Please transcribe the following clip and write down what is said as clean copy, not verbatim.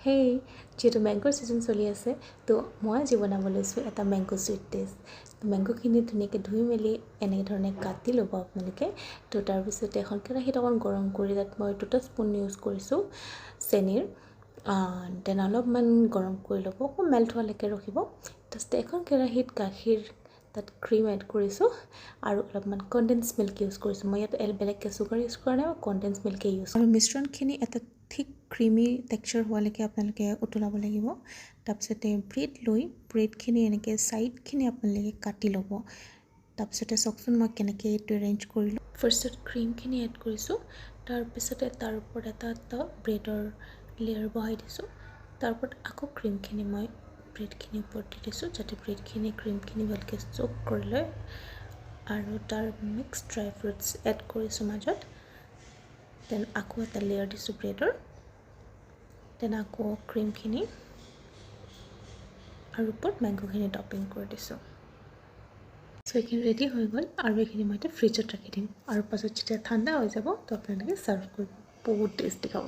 হেই যেহেতু মেংগোৰ ছিজন চলি আছে তো মই আজি বনাব লৈছোঁ এটা মেংগো ছুইট ডিছ তো মেংগোখিনি ধুনীয়াকৈ ধুই মেলি এনেধৰণে কাটি ল'ব আপোনালোকে তো তাৰপিছতে এখন কেৰাহীত অকণ গৰম কৰি তাত মই 2 স্পুন ইউজ কৰিছোঁ চেনিৰ দেন অলপমান গৰম কৰি ল'ব অকণ মেল্ট হোৱালৈকে ৰখিব তাৰপিছতে এখন কেৰাহীত গাখীৰ তাত ক্ৰীম এড কৰিছোঁ আৰু অলপমান কনডেন্স মিল্ক ইউজ কৰিছোঁ মই ইয়াত বেলেগকৈ চুগাৰ ইউজ কৰা নাই কনডেন্স মিল্কে ইউজ আৰু মিশ্ৰণখিনি এটা ঠিক ক্ৰীমি টেক্সচাৰ হোৱালৈকে আপোনালোকে উতলাব লাগিব তাৰপিছতে ব্ৰেড লৈ ব্ৰেডখিনি এনেকৈ ছাইডখিনি আপোনালোকে কাটি ল'ব তাৰপিছতে চাওকচোন মই কেনেকৈ এইটো এৰেঞ্জ কৰিলোঁ ফাৰ্ষ্টত ক্ৰীমখিনি এড কৰিছোঁ তাৰপিছতে তাৰ ওপৰত এটা ব্ৰেডৰ লেয়াৰ বহাই দিছোঁ তাৰ ওপৰত আকৌ ক্ৰীমখিনি মই ব্ৰেডখিনি ওপৰত দি দিছোঁ যাতে ব্ৰেডখিনি ক্ৰীমখিনি ভালকৈ চক কৰি লয় আৰু তাৰ মিক্স ড্ৰাই ফ্ৰুটছ এড কৰিছোঁ মাজত দেন আকৌ এটা লেয়াৰ দিছোঁ ব্ৰেডৰ দেন আকৌ ক্ৰীমখিনি আৰু ওপৰত মেংগোখিনি টপিং কৰি দিছোঁ চ' এইখিনি ৰেডি হৈ গ'ল আৰু এইখিনি মই এতিয়া ফ্ৰিজত ৰাখি দিম আৰু পাছত যেতিয়া ঠাণ্ডা হৈ যাব তো আপোনালোকে ছাৰ্ভ কৰিব বহুত টেষ্টি খাব